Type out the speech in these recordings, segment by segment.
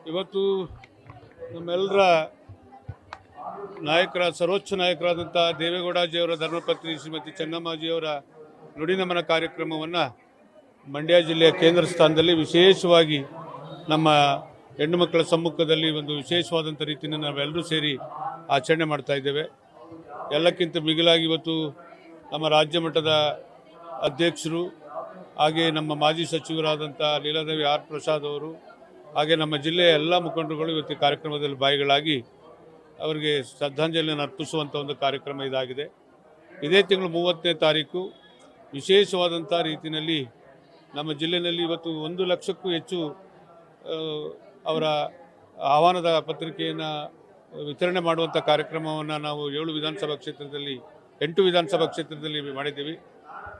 ಇವತ್ತು ನಮ್ಮೆಲ್ಲರ ನಾಯಕರ ಸರ್ವೋಚ್ಚ ನಾಯಕರಾದಂಥ ದೇವೇಗೌಡಜಿಯವರ ಧರ್ಮಪತ್ನಿ ಶ್ರೀಮತಿ ಚೆನ್ನಮ್ಮಾಜಿಯವರ ನುಡಿನಮನ ಕಾರ್ಯಕ್ರಮವನ್ನು ಮಂಡ್ಯ ಜಿಲ್ಲೆಯ ಕೇಂದ್ರ ಸ್ಥಾನದಲ್ಲಿ ವಿಶೇಷವಾಗಿ ನಮ್ಮ ಹೆಣ್ಣು ಮಕ್ಕಳ ಸಮ್ಮುಖದಲ್ಲಿ ಒಂದು ವಿಶೇಷವಾದಂಥ ರೀತಿಯಲ್ಲಿ ನಾವೆಲ್ಲರೂ ಸೇರಿ ಆಚರಣೆ ಮಾಡ್ತಾ ಇದ್ದೇವೆ. ಎಲ್ಲಕ್ಕಿಂತ ಮಿಗಿಲಾಗಿ ಇವತ್ತು ನಮ್ಮ ರಾಜ್ಯ ಮಟ್ಟದ ಅಧ್ಯಕ್ಷರು ಹಾಗೆ ನಮ್ಮ ಮಾಜಿ ಸಚಿವರಾದಂಥ ಲೀಲಾದೇವಿ ಆರ್ ಪ್ರಸಾದ್ ಅವರು ಹಾಗೆ ನಮ್ಮ ಜಿಲ್ಲೆಯ ಎಲ್ಲ ಮುಖಂಡರುಗಳು ಇವತ್ತು ಕಾರ್ಯಕ್ರಮದಲ್ಲಿ ಭಾಗಿಗಳಾಗಿ ಅವರಿಗೆ ಶ್ರದ್ಧಾಂಜಲಿಯನ್ನು ಅರ್ಪಿಸುವಂಥ ಒಂದು ಕಾರ್ಯಕ್ರಮ ಇದಾಗಿದೆ. ಇದೇ ತಿಂಗಳು 30ನೇ ತಾರೀಕು ವಿಶೇಷವಾದಂಥ ರೀತಿಯಲ್ಲಿ ನಮ್ಮ ಜಿಲ್ಲೆಯಲ್ಲಿ ಇವತ್ತು 1 ಲಕ್ಷಕ್ಕೂ ಹೆಚ್ಚು ಅವರ ಆಹ್ವಾನದ ಪತ್ರಿಕೆಯನ್ನು ವಿತರಣೆ ಮಾಡುವಂಥ ಕಾರ್ಯಕ್ರಮವನ್ನು ನಾವು 8 ವಿಧಾನಸಭಾ ಕ್ಷೇತ್ರದಲ್ಲಿ ಮಾಡಿದ್ದೀವಿ.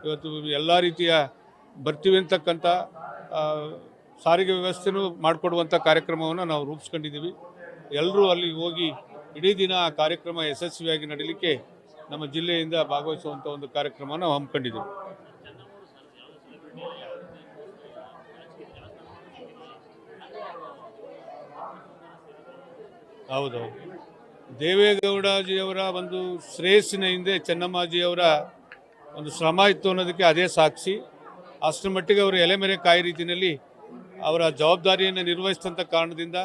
ಇವತ್ತು ಎಲ್ಲ ರೀತಿಯ ಬರ್ತೀವಿ ಅಂತಕ್ಕಂಥ ಸಾರಿಗೆ ವ್ಯವಸ್ಥೆನೂ ಮಾಡಿಕೊಡುವಂಥ ಕಾರ್ಯಕ್ರಮವನ್ನು ನಾವು ರೂಪಿಸ್ಕೊಂಡಿದ್ದೀವಿ. ಎಲ್ಲರೂ ಅಲ್ಲಿ ಹೋಗಿ ಇಡೀ ದಿನ ಆ ಕಾರ್ಯಕ್ರಮ ಯಶಸ್ವಿಯಾಗಿ ನಡೀಲಿಕ್ಕೆ ನಮ್ಮ ಜಿಲ್ಲೆಯಿಂದ ಭಾಗವಹಿಸುವಂಥ ಒಂದು ಕಾರ್ಯಕ್ರಮವನ್ನು ನಾವು ಹಮ್ಮಿಕೊಂಡಿದ್ದೀವಿ. ಹೌದು, ದೇವೇಗೌಡಜಿಯವರ ಒಂದು ಶ್ರೇಯಸ್ಸಿನ ಹಿಂದೆ ಚೆನ್ನಮ್ಮಾಜಿಯವರ ಒಂದು ಶ್ರಮ ಇತ್ತು ಅನ್ನೋದಕ್ಕೆ ಅದೇ ಸಾಕ್ಷಿ. ಅಷ್ಟರ ಮಟ್ಟಿಗೆ ಅವರು ಎಲೆಮೆರೆ ಕಾಯಿ ರೀತಿಯಲ್ಲಿ ಅವರ ಜವಾಬ್ದಾರಿಯನ್ನು ನಿರ್ವಹಿಸಿದಂಥ ಕಾರಣದಿಂದ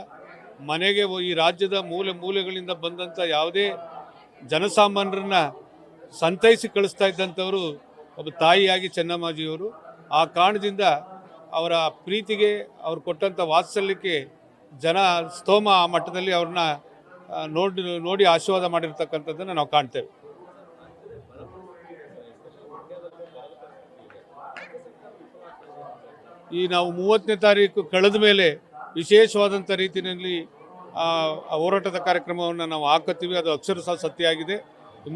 ಮನೆಗೆ ಈ ರಾಜ್ಯದ ಮೂಲೆಗಳಿಂದ ಬಂದಂಥ ಯಾವುದೇ ಜನಸಾಮಾನ್ಯರನ್ನ ಸಂತೈಸಿ ಕಳಿಸ್ತಾ ಇದ್ದಂಥವರು ಒಬ್ಬ ತಾಯಿಯಾಗಿ ಚೆನ್ನಮ್ಮಾಜಿಯವರು. ಆ ಕಾರಣದಿಂದ ಅವರ ಪ್ರೀತಿಗೆ ಅವ್ರು ಕೊಟ್ಟಂಥ ವಾತ್ಸಲ್ಯಕ್ಕೆ ಜನ ಸ್ತೋಮ ಆ ಮಟ್ಟದಲ್ಲಿ ಅವ್ರನ್ನ ನೋಡಿ ಆಶೀರ್ವಾದ ಮಾಡಿರ್ತಕ್ಕಂಥದ್ದನ್ನು ನಾವು ಕಾಣ್ತೇವೆ. ಈ ನಾವು 30ನೇ ತಾರೀಕು ಕಳೆದ ಮೇಲೆ ವಿಶೇಷವಾದಂಥ ರೀತಿಯಲ್ಲಿ ಹೋರಾಟದ ಕಾರ್ಯಕ್ರಮವನ್ನು ನಾವು ಹಾಕತ್ತೀವಿ. ಅದು ಅಕ್ಷರಶಃ ಸತ್ಯ ಆಗಿದೆ.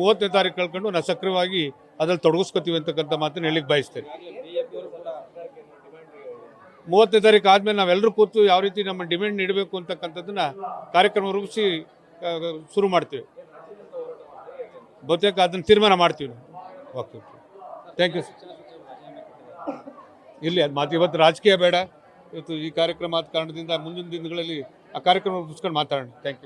30ನೇ ತಾರೀಕು ಕಳ್ಕೊಂಡು ನಾವು ಸಕ್ರಿಯವಾಗಿ ಅದ್ರಲ್ಲಿ ತೊಡಗಿಸ್ಕೊತೀವಿ ಅಂತಕ್ಕಂಥ ಮಾತನ್ನು ಹೇಳಿಕ್ಕೆ ಬಯಸ್ತೇನೆ. 30ನೇ ತಾರೀಕು ಆದಮೇಲೆ ನಾವೆಲ್ಲರೂ ಕೂತು ಯಾವ ರೀತಿ ನಮ್ಮ ಡಿಮ್ಯಾಂಡ್ ನೀಡಬೇಕು ಅಂತಕ್ಕಂಥದ್ದನ್ನು ಕಾರ್ಯಕ್ರಮ ರೂಪಿಸಿ ಶುರು ಮಾಡ್ತೀವಿ. ಬಹುತೇಕ ಅದನ್ನು ತೀರ್ಮಾನ ಮಾಡ್ತೀವಿ. Okay, thank you. ಇಲ್ಲಿ ಅದು ಮಾತು ಇವತ್ತು ರಾಜಕೀಯ ಬೇಡ. ಇವತ್ತು ಈ ಕಾರ್ಯಕ್ರಮ ಆದ ಕಾರಣದಿಂದ ಮುಂದಿನ ದಿನಗಳಲ್ಲಿ ಆ ಕಾರ್ಯಕ್ರಮ ರೂಪಿಸ್ಕೊಂಡು ಮಾತಾಡೋಣ. Thank you.